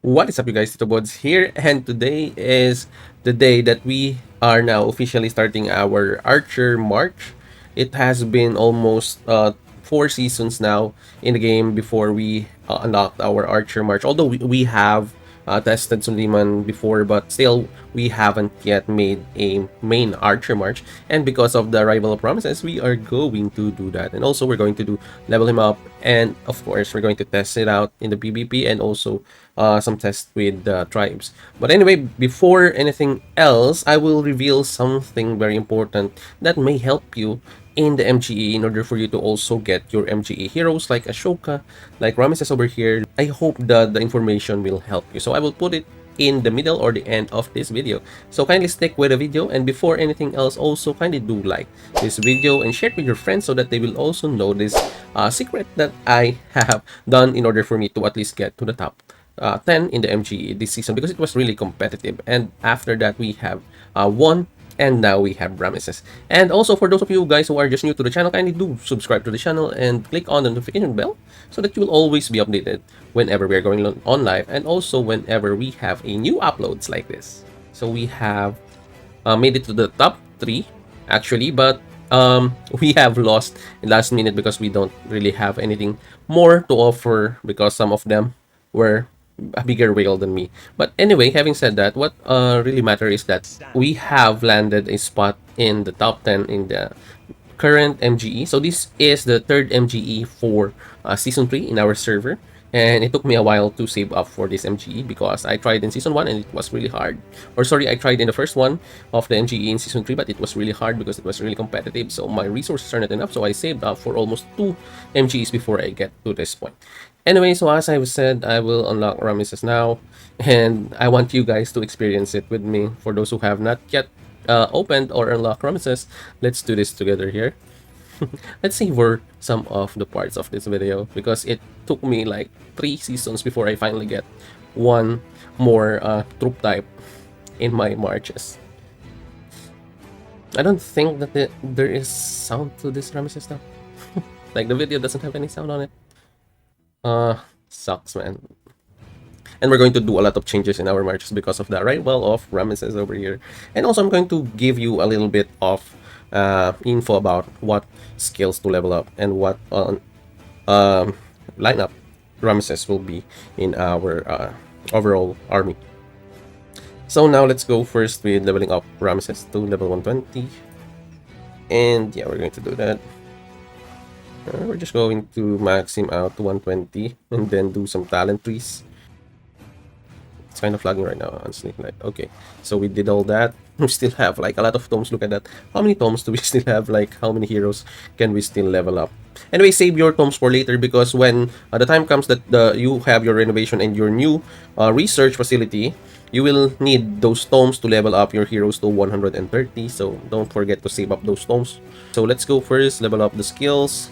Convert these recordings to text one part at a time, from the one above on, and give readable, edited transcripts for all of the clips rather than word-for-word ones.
What is up, you guys? TITOBODS here, and today is the day that we are now officially starting our Archer March. It has been almost 4 seasons now in the game before we unlocked our Archer March. Although we have tested Suleiman before, but still we haven't yet made a main Archer March. And because of the arrival of Rameses, we are going to do that. And also we're going to do level him up, and of course we're going to test it out in the PvP and also some tests with the tribes. But anyway, before anything else, I will reveal something very important that may help you in the MGE in order for you to also get your MGE heroes like Ashoka, like Rameses over here. I hope that the information will help you. So I will put it in the middle or the end of this video. So kindly stick with the video, and before anything else, also kindly do like this video and share it with your friends so that they will also know this secret that I have done in order for me to at least get to the top 10 in the MGE this season, because it was really competitive. And after that, we have won, and now we have Rameses. And also, for those of you guys who are just new to the channel, kindly do subscribe to the channel and click on the notification bell so that you will always be updated whenever we are going on live, and also whenever we have a new uploads like this. So we have made it to the top 3 actually, but we have lost in last minute because we don't really have anything more to offer, because some of them were a bigger whale than me. But anyway, having said that, what really matter is that we have landed a spot in the top 10 in the current MGE. So this is the third MGE for season 3 in our server, and it took me a while to save up for this MGE because I tried in season 1 and it was really hard. Or sorry, I tried in the first one of the MGE in season 3, but it was really hard because it was really competitive. So my resources are not enough, so I saved up for almost 2 MGEs before I get to this point. Anyway, so as I said, I will unlock Rameses now, and I want you guys to experience it with me. For those who have not yet opened or unlocked Rameses, let's do this together here. Let's savor some of the parts of this video because it took me like 3 seasons before I finally get one more troop type in my marches. I don't think that there is sound to this Rameses now. Like, the video doesn't have any sound on it. Sucks, man. And we're going to do a lot of changes in our marches because of the arrival of Rameses over here. And also, I'm going to give you a little bit of info about what skills to level up and what lineup Rameses will be in our overall army. So now let's go first with leveling up Rameses to level 120. And yeah, we're going to do that. We're just going to max him out to 120 and then do some talent trees. It's kind of lagging right now, honestly. Like, okay, so we did all that. We still have like a lot of tomes. Look at that. How many tomes do we still have? Like, how many heroes can we still level up? Anyway, save your tomes for later, because when the time comes that you have your renovation and your new research facility, you will need those tomes to level up your heroes to 130. So don't forget to save up those tomes. So let's go first, level up the skills.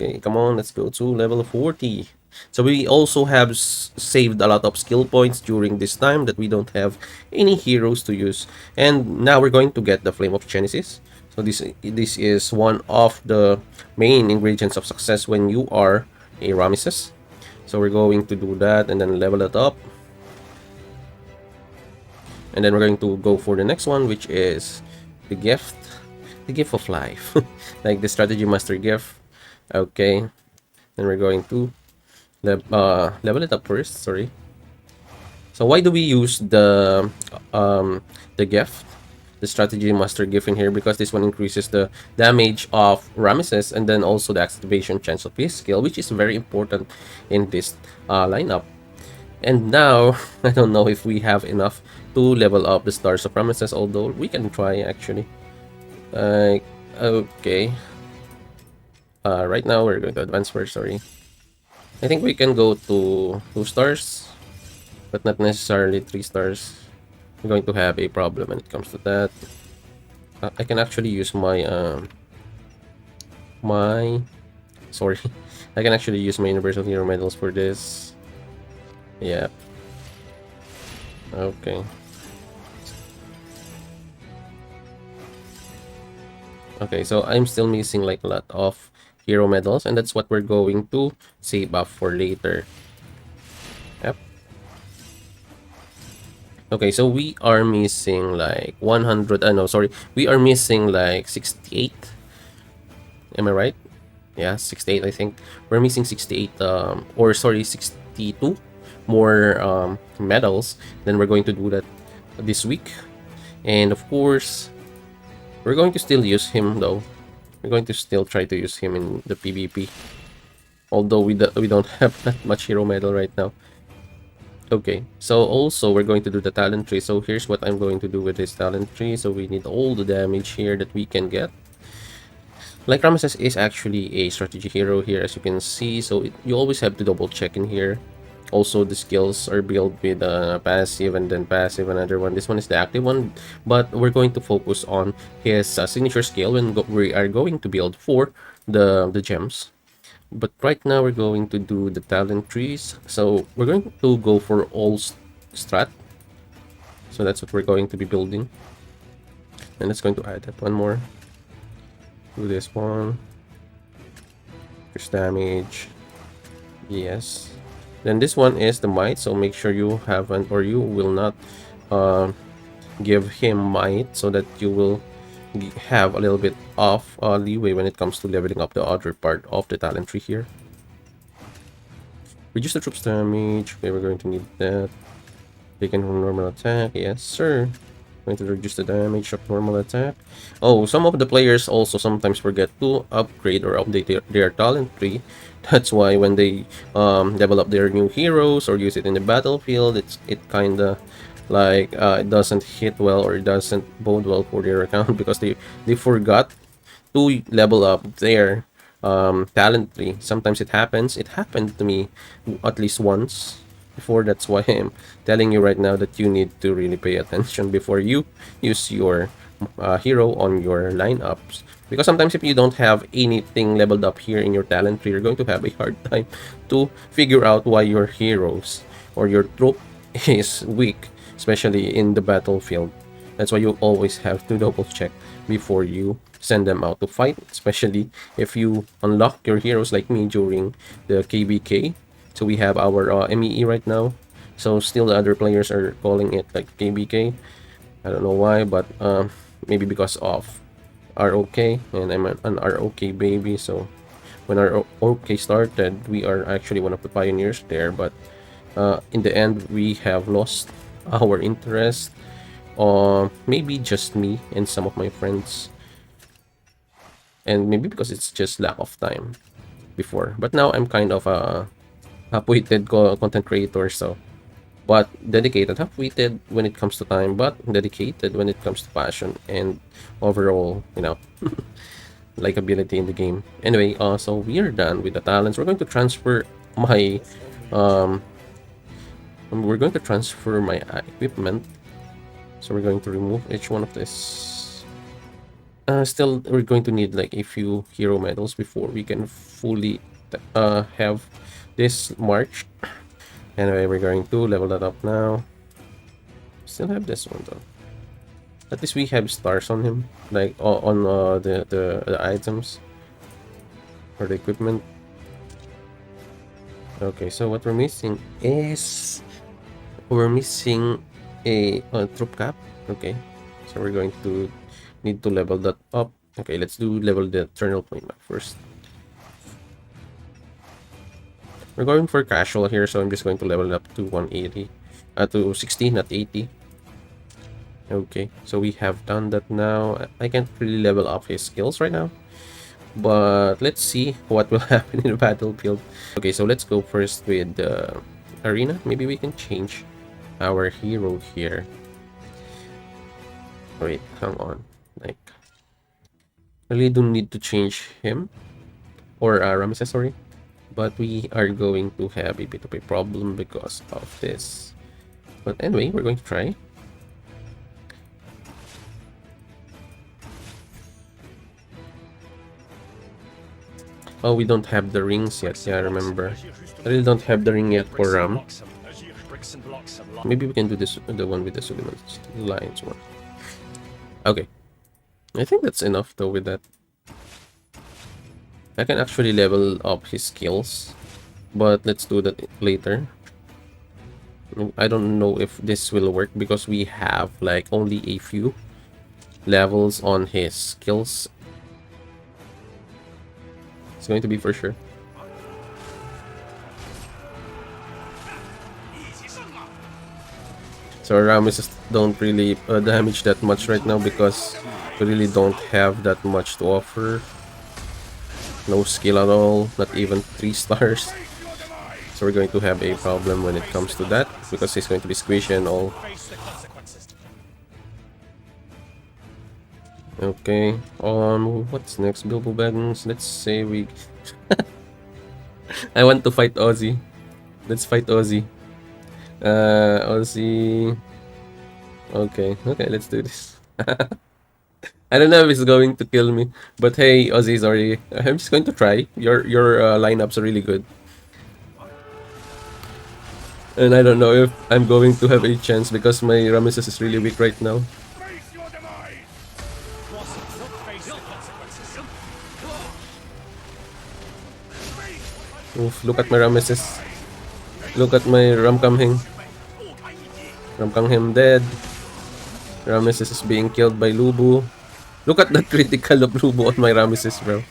Okay, come on, let's go to level 40. So we also have saved a lot of skill points during this time that we don't have any heroes to use. And now we're going to get the Flame of Genesis. So this is one of the main ingredients of success when you are a Rameses. So we're going to do that and then level it up. And then we're going to go for the next one, which is the gift of life. Like the strategy master gift. Okay, then we're going to level it up first. Sorry. So why do we use the gift, the strategy master gift in here? Because this one increases the damage of Rameses and then also the activation chance of his skill, which is very important in this lineup. And now I don't know if we have enough to level up the stars of Rameses, although we can try actually. Okay. Right now we're going to advance first. Sorry. I think we can go to 2 stars, but not necessarily 3 stars. We're going to have a problem when it comes to that. I can actually use my sorry. I can actually use my Universal Hero medals for this. Yeah. Okay. Okay, so I'm still missing like a lot of hero medals, and that's what we're going to save up for later. Yep. Okay, so we are missing like 100. No, sorry. We are missing like 68. Am I right? Yeah, 68, I think. We're missing 68, or sorry, 62 more medals. Then we're going to do that this week. And of course, we're going to still use him though. We're going to still try to use him in the PvP. Although we don't have that much hero medal right now. Okay, so also we're going to do the talent tree. So here's what I'm going to do with this talent tree. So we need all the damage here that we can get. Like Ramesses is actually a strategy hero here, as you can see. So you always have to double check in here. Also, the skills are built with passive and then passive, another one. This one is the active one, but we're going to focus on his signature skill when we are going to build for the gems. But right now we're going to do the talent trees. So we're going to go for all strat. So that's what we're going to be building. And it's going to add that one more. Do this one. Increase damage. Yes. Then this one is the might. So make sure you haven't, or you will not give him might, so that you will have a little bit of leeway when it comes to leveling up the other part of the talent tree here. Reduce the troops damage. Okay, we're going to need that. Taken from normal attack. Yes, sir. Going to reduce the damage of normal attack. Oh, some of the players also sometimes forget to upgrade or update their talent tree. That's why when they develop their new heroes or use it in the battlefield, it kind of like it doesn't hit well, or it doesn't bode well for their account because they forgot to level up their talent tree. Sometimes it happens. It happened to me at least once before. That's why I'm telling you right now that you need to really pay attention before you use your hero on your lineups. Because sometimes if you don't have anything leveled up here in your talent tree, you're going to have a hard time to figure out why your heroes or your troop is weak, especially in the battlefield. That's why you always have to double check before you send them out to fight, especially if you unlock your heroes like me during the KBK. So we have our MEE right now. So still the other players are calling it like KBK. I don't know why, but maybe because of ROK, and I'm an ROK baby. So when our ROK started, we are actually one of the pioneers there. But in the end, we have lost our interest. Maybe just me and some of my friends, and maybe because it's just lack of time before. But now I'm kind of a half-witted content creator, so but dedicated, half-witted when it comes to time, but dedicated when it comes to passion and overall, likability in the game. Anyway, so we are done with the talents. We're going to transfer my um equipment. So we're going to remove each one of this. Still, we're going to need like a few hero medals before we can fully have this march. Anyway, we're going to level that up now. Still have this one though. At least we have stars on him, like on the items or the equipment. Okay, so what we're missing is a troop cap. Okay, so we're going to need to level that up. Okay, let's level the eternal flame first. We're going for casual here, so I'm just going to level it up to 180, to 60, not 80. Okay, so we have done that now. I can't really level up his skills right now, but let's see what will happen in the battlefield. Okay, so let's go first with the arena. Maybe we can change our hero here. Wait, hang on. Like, I really don't need to change him or Ramesses, sorry. But we are going to have a bit of a problem because of this. But anyway, we're going to try. Oh, we don't have the rings yet. Yeah, I remember. I really don't have the ring yet for Ram. Maybe we can do this, the one with the Suleiman Lions one. Okay. I think that's enough though with that. I can actually level up his skills, but let's do that later. I don't know if this will work because we have like only a few levels on his skills. It's going to be for sure. So Ramesses don't really damage that much right now because we really don't have that much to offer. No skill at all, not even 3 stars. So we're going to have a problem when it comes to that because he's going to be squishy and all. Okay, what's next? Bilbo Baggins. Let's say we... I want to fight Ozzy. Let's fight Ozzy. Ozzy... Okay, let's do this. I don't know if it's going to kill me, but hey, Ozzy's already... I'm just going to try. Your lineups are really good. And I don't know if I'm going to have a chance because my Rameses is really weak right now. Oof, look at my Rameses. Look at my Ramkamheng. Ramkamheng dead. Rameses is being killed by Lubu. Look at the critical of Lubu on my Rameses, bro.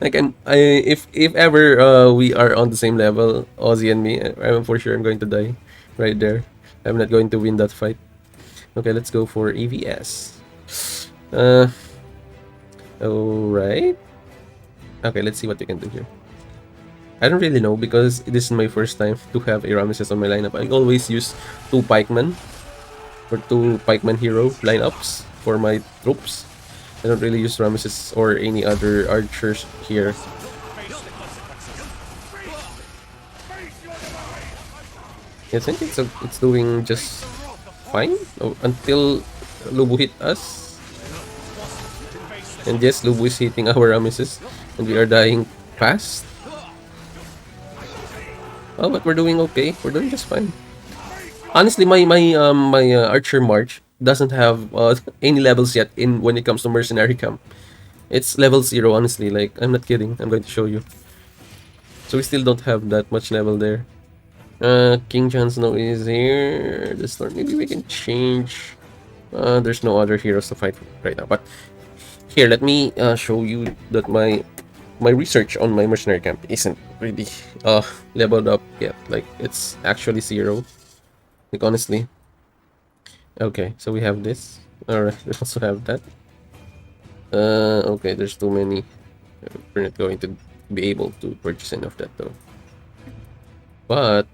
If ever we are on the same level, Ozzy and me, I'm for sure I'm going to die right there. I'm not going to win that fight. Okay, let's go for EVS. Alright. Okay, let's see what we can do here. I don't really know because this is my first time to have a Rameses on my lineup. I always use 2 pikemen or 2 pikeman hero lineups for my troops. I don't really use Rameses or any other archers here. I think it's doing just fine until Lubu hit us. And yes, Lubu is hitting our Rameses and we are dying fast. Oh, but we're doing okay. We're doing just fine. Honestly, my archer march doesn't have any levels yet in when it comes to mercenary camp. It's level 0, honestly. Like, I'm not kidding. I'm going to show you. So we still don't have that much level there. King Jon Snow is here. This Lord, maybe we can change. There's no other heroes to fight right now. But here, let me show you that my research on my mercenary camp isn't really leveled up yet. Like, it's actually 0. Like, honestly. Okay, so we have this. Alright, we also have that. Okay, there's too many. We're not going to be able to purchase any of that though. But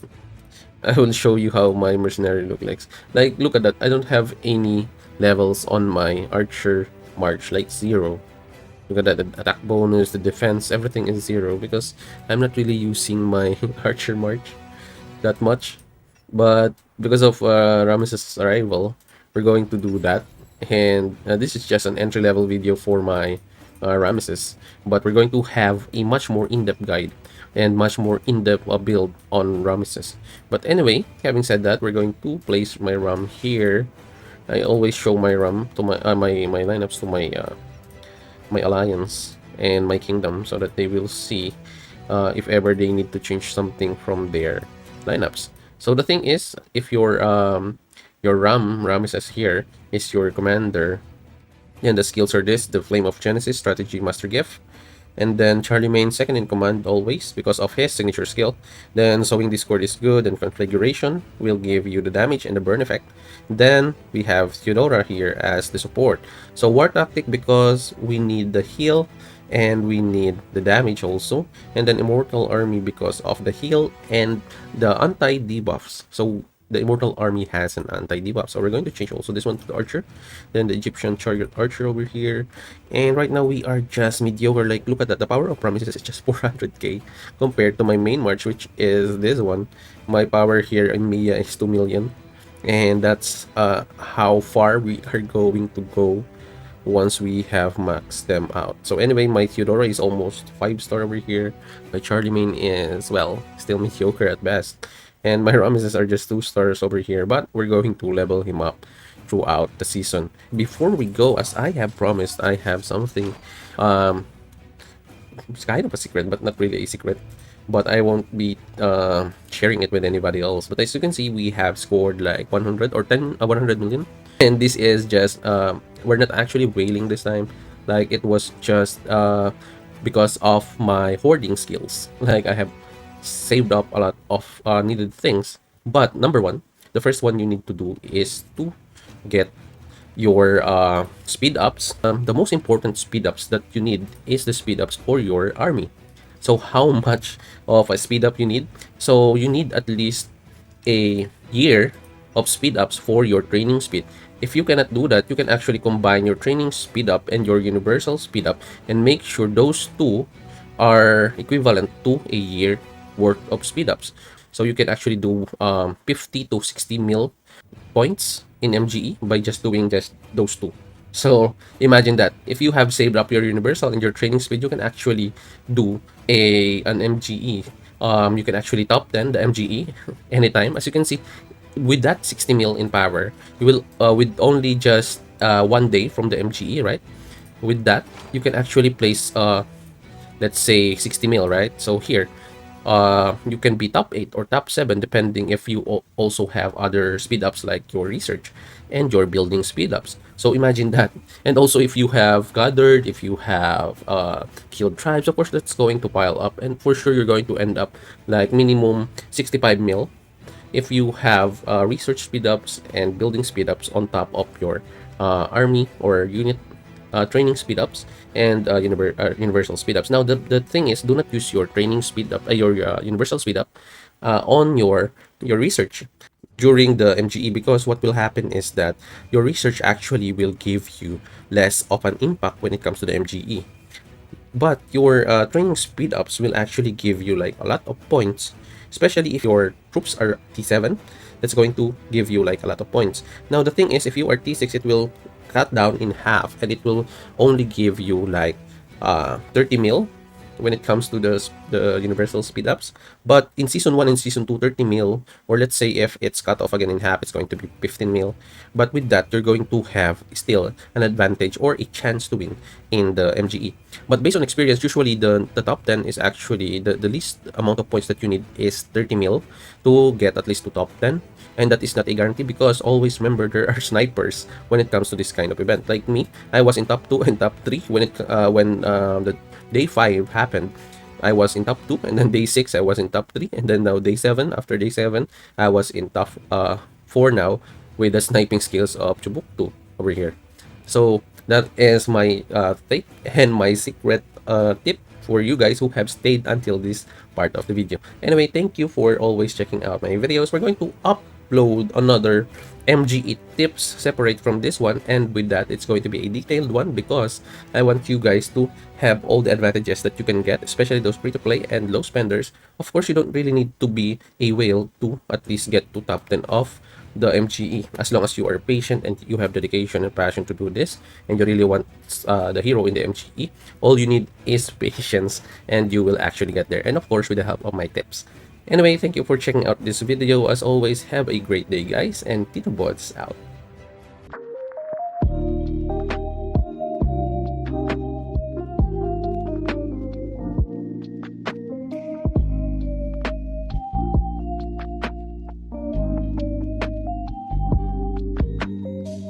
I will show you how my mercenary look like. Like, look at that. I don't have any levels on my archer march, like 0. Look at that, the attack bonus, the defense, everything is 0 because I'm not really using my archer march that much. But because of Ramesses' arrival, we're going to do that. And this is just an entry-level video for my Ramesses. But we're going to have a much more in-depth guide and much more in-depth build on Ramesses. But anyway, having said that, we're going to place my Ram here. I always show my Ram to my lineups to my alliance and my kingdom so that they will see if ever they need to change something from their lineups. So the thing is, if your Rameses here is your commander, and the skills are this: the Flame of Genesis, Strategy, Master Gift, and then Charlemagne second in command always because of his signature skill. Then Sowing Discord is good, and Conflagration will give you the damage and the burn effect. Then we have Theodora here as the support. So War Tactic because we need the heal and we need the damage also, and then Immortal Army because of the heal and the anti-debuffs. So the Immortal Army has an anti-debuff, so we're going to change also this one to the Archer, then the Egyptian Chariot Archer over here. And right now we are just mediocre. Like, look at that, the power of Promises is just 400k compared to my main march, which is this one. My power here in Mia is 2 million, and that's how far we are going to go once we have maxed them out. So anyway, my Theodora is almost 5-star over here. My Charlemagne is, well, still mediocre at best. And my Rameses are just 2 stars over here, but we're going to level him up throughout the season. Before we go, as I have promised, I have something, it's kind of a secret, but not really a secret. but I won't be sharing it with anybody else. But as you can see, we have scored like 100 or 100 million, and this is just we're not actually whaling this time. Like it was just because of my hoarding skills. Like I have saved up a lot of needed things. But number one, the first one you need to do is to get your speed ups. The most important speed ups that you need is the speed ups for your army. So how much of a speed up you need? So you need at least a year of speed ups for your training speed. If you cannot do that, you can actually combine your training speed up and your universal speed up and make sure those two are equivalent to a year worth of speed ups. So you can actually do 50 to 60 mil points in MGE by just doing just those two. So imagine that if you have saved up your universal and your training speed, you can actually do an MGE. You can actually top 10 the MGE anytime. As you can see, with that 60 mil in power, you will with only just 1 day from the MGE, right? With that, you can actually place let's say 60 mil, right? So here, you can be top 8 or top 7 depending if you also have other speed ups like your research and your building speed ups. So imagine that. And also if you have gathered, if you have killed tribes, of course that's going to pile up, and for sure you're going to end up like minimum 65 mil if you have research speed ups and building speed ups on top of your army or unit training speed ups and universal speed ups. Now, the thing is, do not use your training speed up, your universal speed up on your research during the MGE, because what will happen is that your research actually will give you less of an impact when it comes to the MGE. But your training speed ups will actually give you like a lot of points, especially if your troops are T7. That's going to give you like a lot of points. Now the thing is, if you are T6, it will cut down in half, and it will only give you like 30 mil when it comes to the universal speed ups. But in season 1 and season 2, 30 mil, or let's say if it's cut off again in half, it's going to be 15 mil. But with that, you're going to have still an advantage or a chance to win in the MGE. But based on experience, usually the top 10 is actually the least amount of points that you need is 30 mil to get at least to top 10. And that is not a guarantee, because always remember there are snipers when it comes to this kind of event. Like me, I was in top 2 and top 3 when the day 5 happened. I was in top 2, and then day 6 I was in top 3, and then now day 7, after day 7 I was in top 4 now, with the sniping skills of Chubuktu over here. So that is my take and my secret tip for you guys who have stayed until this part of the video. Anyway, thank you for always checking out my videos. We're going to upload another MGE tips separate from this one, and with that it's going to be a detailed one, because I want you guys to have all the advantages that you can get, especially those free to play and low spenders. Of course, you don't really need to be a whale to at least get to top 10 of the MGE, as long as you are patient and you have dedication and passion to do this, and you really want the hero in the MGE. All you need is patience, and you will actually get there, and of course with the help of my tips. Anyway, thank you for checking out this video. As always, have a great day guys, and TITOBODS out.